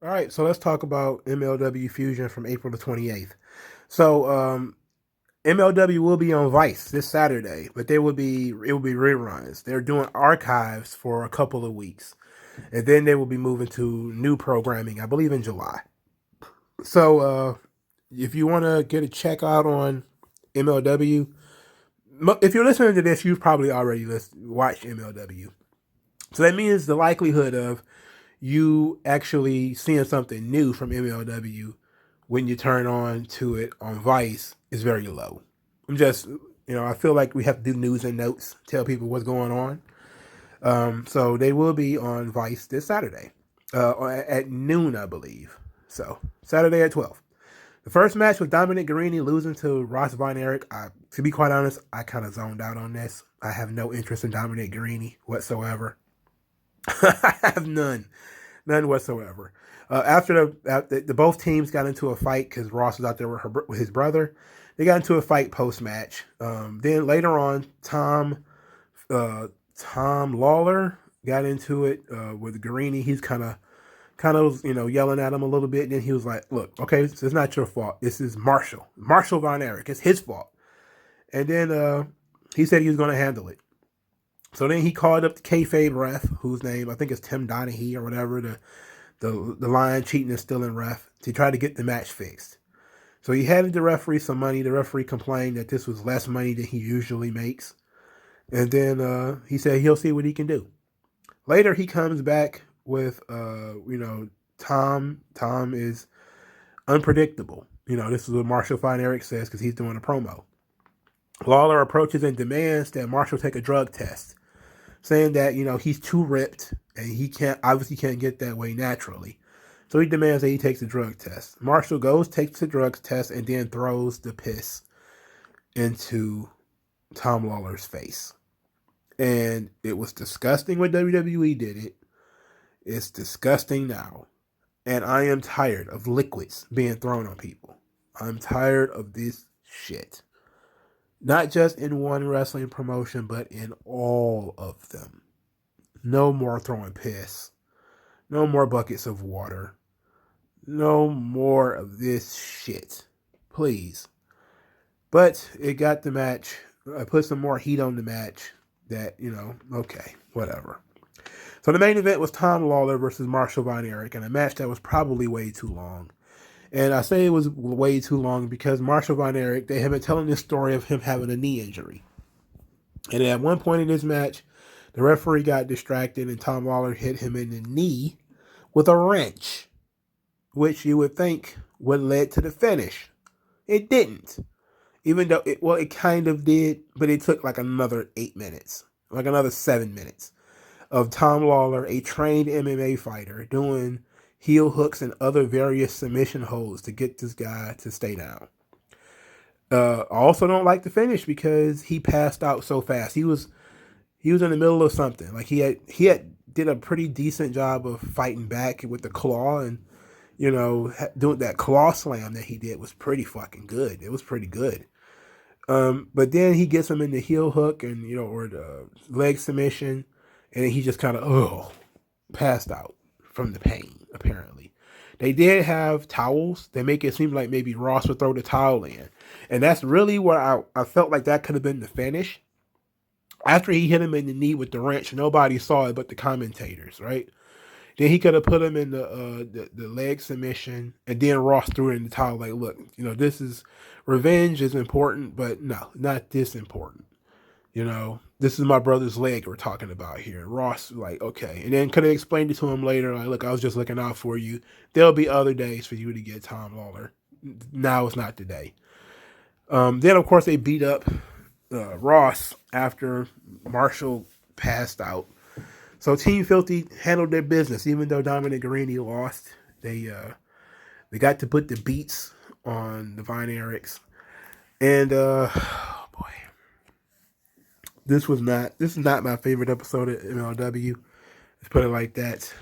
All right, so let's talk about MLW Fusion from April the 28th. So MLW will be on Vice this Saturday, but it will be reruns. They're doing archives for a couple of weeks, and then they will be moving to new programming, I believe, in July. So if you want to get a check out on MLW, if you're listening to this, you've probably already watched MLW. So that means the likelihood of you actually seeing something new from MLW when you turn on to it on Vice is very low. I'm just, I feel like we have to do news and notes, tell people what's going on. So they will be on Vice this Saturday at noon, I believe. So Saturday at 12. The first match was Dominic Garrini losing to Ross Von Erich. To be quite honest, I kind of zoned out on this. I have no interest in Dominic Garrini whatsoever. I have none whatsoever. After the both teams got into a fight because Ross was out there with his brother, they got into a fight post match. Then later on, Tom Lawlor got into it with Guarini. He's kind of yelling at him a little bit. And then he was like, "Look, okay, this is not your fault. This is Marshall Von Erich. It's his fault." And then he said he was going to handle it. So then he called up the kayfabe ref, whose name I think is Tim Donahue or whatever. The line cheating and stealing ref to try to get the match fixed. So he handed the referee some money. The referee complained that this was less money than he usually makes. And then he said he'll see what he can do. Later, he comes back with, Tom. Tom is unpredictable. This is what Marshall Von Erich says because he's doing a promo. Lawlor approaches and demands that Marshall take a drug test, saying that, he's too ripped and he obviously can't get that way naturally. So he demands that he takes a drug test. Marshall takes the drug test, and then throws the piss into Tom Lawlor's face. And it was disgusting when WWE did it. It's disgusting now. And I am tired of liquids being thrown on people. I'm tired of this shit. Not just in one wrestling promotion, but in all of them. No more throwing piss. No more buckets of water. No more of this shit. Please. But it got the match. I put some more heat on the match. That, okay, whatever. So the main event was Tom Lawlor versus Marshall Von Erich, and a match that was probably way too long. And I say it was way too long because Marshall Von Erich, they have been telling this story of him having a knee injury. And at one point in this match, the referee got distracted and Tom Lawlor hit him in the knee with a wrench, which you would think would lead to the finish. It didn't. Even though it kind of did, but it took like another 8 minutes, like another 7 minutes of Tom Lawlor, a trained MMA fighter, doing heel hooks and other various submission holds to get this guy to stay down. I also don't like the finish because he passed out so fast. He was in the middle of something. Like he had did a pretty decent job of fighting back with the claw, and doing that claw slam that he did was pretty fucking good. It was pretty good. But then he gets him in the heel hook and or the leg submission, and then he just kind of passed out from the pain. Apparently, they did have towels. They make it seem like maybe Ross would throw the towel in, and that's really where I felt like that could have been the finish. After he hit him in the knee with the wrench, nobody saw it but the commentators, right? Then he could have put him in the leg submission, and then Ross threw it in the towel. Like, look, this is revenge is important, but no, not this important. This is my brother's leg we're talking about here. And Ross, like, okay, and then could have explained it to him later. Like, look, I was just looking out for you. There'll be other days for you to get Tom Lawlor. Now is not the day. Then of course they beat up Ross after Marshall passed out. So Team Filthy handled their business, even though Dominic Garrini lost. They got to put the beats on the Von Erichs, and oh boy, this is not my favorite episode of MLW. Let's put it like that.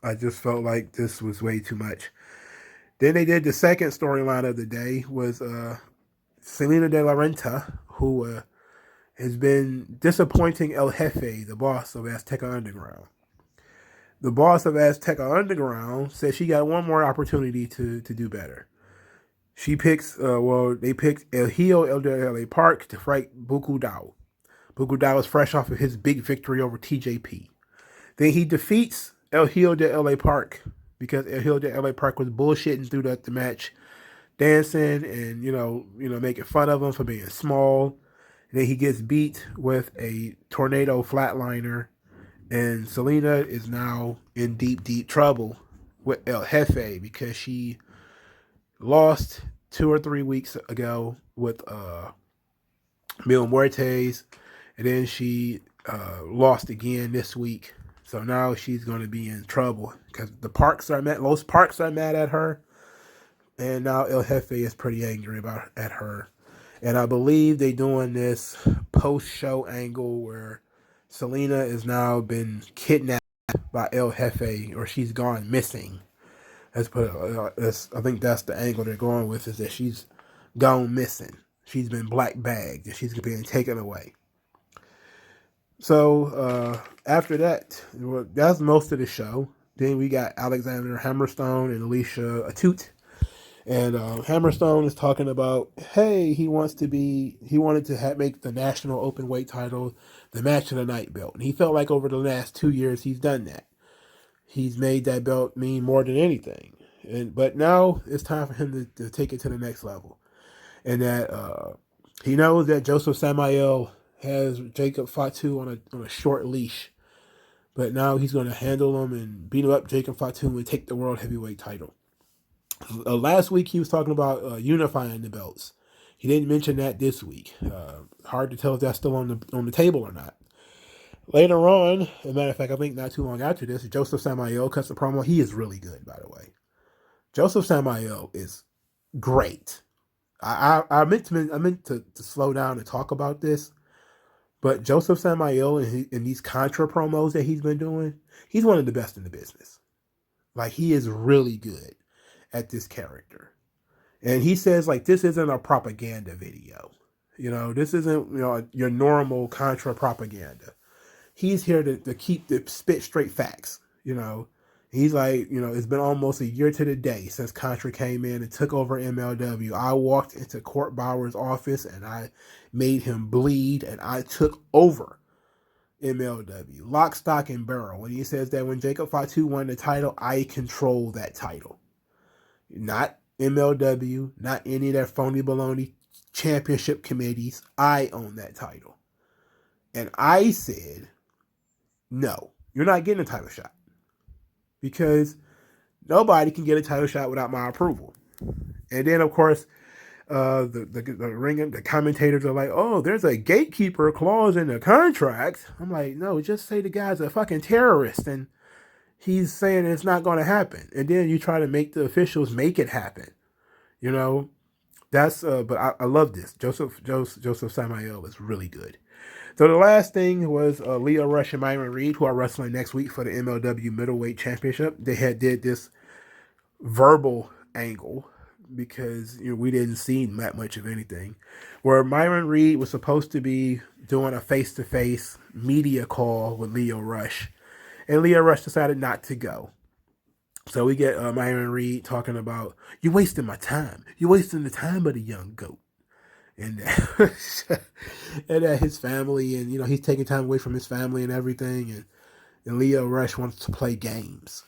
I just felt like this was way too much. Then they did the second storyline of the day was Selena De La Renta, who has been disappointing El Jefe, the boss of Azteca Underground. The boss of Azteca Underground said she got one more opportunity to do better. She picks, they picked El Hijo El LA Park to fight Buku Dao. Buku Dao is fresh off of his big victory over TJP. Then he defeats El Hijo de LA Park because El Hijo de LA Park was bullshitting through the match, dancing and making fun of him for being small. And then he gets beat with a tornado flatliner, and Selena is now in deep trouble with El Jefe because she lost 2 or 3 weeks ago with Mil Muertes, and then she lost again this week. So now she's going to be in trouble because Los Parks are mad at her, and now El Jefe is pretty angry at her. And I believe they're doing this post-show angle where Selena has now been kidnapped by El Jefe, or she's gone missing. I think that's the angle they're going with, is that she's gone missing. She's been black bagged and she's being taken away. So after that, that's most of the show. Then we got Alexander Hammerstone and Alicia Atout. And Hammerstone is talking about, hey, he wanted to make the national open weight title the match of the night belt. And he felt like over the last 2 years he's done that. He's made that belt mean more than anything. But now it's time for him to take it to the next level. And that he knows that Joseph Samael has Jacob Fatu on a short leash. But now he's going to handle him and beat up Jacob Fatu and take the world heavyweight title. Last week he was talking about unifying the belts. He didn't mention that this week. Hard to tell if that's still on the table or not. Later on, as a matter of fact, I think not too long after this, Joseph Samael cuts the promo. He is really good, by the way. Joseph Samael is great. I meant to slow down and talk about this, but Joseph Samael in these Contra promos that he's been doing, he's one of the best in the business. Like, he is really good at this character. And he says, like, this isn't a propaganda video. This isn't, your normal Contra propaganda. He's here to keep the spit straight facts, He's like, it's been almost a year to the day since Contra came in and took over MLW. I walked into Court Bauer's office and I made him bleed, and I took over MLW. Lock, stock, and barrel. When he says that when Jacob Fatu won the title, I control that title. Not MLW, not any of that phony baloney championship committees. I own that title. And I said, no, you're not getting a title shot. Because nobody can get a title shot without my approval. And then, of course, the commentators are like, oh, there's a gatekeeper clause in the contract. I'm like, no, just say the guy's a fucking terrorist and he's saying it's not going to happen. And then you try to make the officials make it happen. That's, but I love this. Joseph Samael is really good. So the last thing was Leo Rush and Myron Reed, who are wrestling next week for the MLW Middleweight Championship. They did this verbal angle because we didn't see that much of anything, where Myron Reed was supposed to be doing a face-to-face media call with Leo Rush, and Leo Rush decided not to go. So we get Myron Reed talking about, you're wasting my time. You're wasting the time of the young goat. And his family, and he's taking time away from his family and everything, and Leo Rush wants to play games.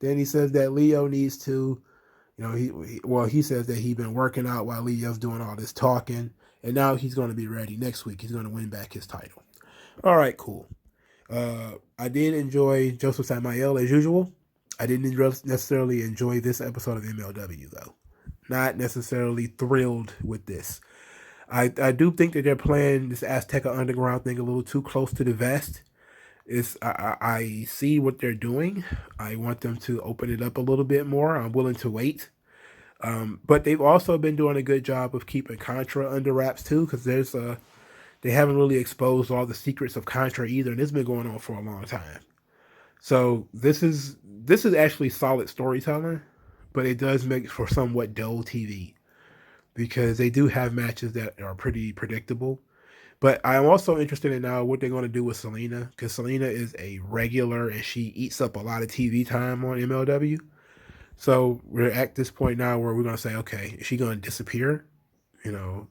Then he says that Leo needs to, he says that he's been working out while Leo's doing all this talking, and now he's going to be ready next week. He's going to win back his title. All right, cool. I did enjoy Joseph Samael as usual. I didn't necessarily enjoy this episode of MLW though. Not necessarily thrilled with this. I do think that they're playing this Azteca Underground thing a little too close to the vest. I see what they're doing. I want them to open it up a little bit more. I'm willing to wait. But they've also been doing a good job of keeping Contra under wraps too, because they haven't really exposed all the secrets of Contra either, and it's been going on for a long time. So this is actually solid storytelling, but it does make for somewhat dull TV. Because they do have matches that are pretty predictable. But I'm also interested in now what they're going to do with Selena, because Selena is a regular and she eats up a lot of TV time on MLW. So we're at this point now where we're going to say, okay, is she going to disappear? You know,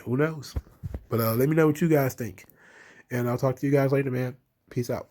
who knows? But let me know what you guys think. And I'll talk to you guys later, man. Peace out.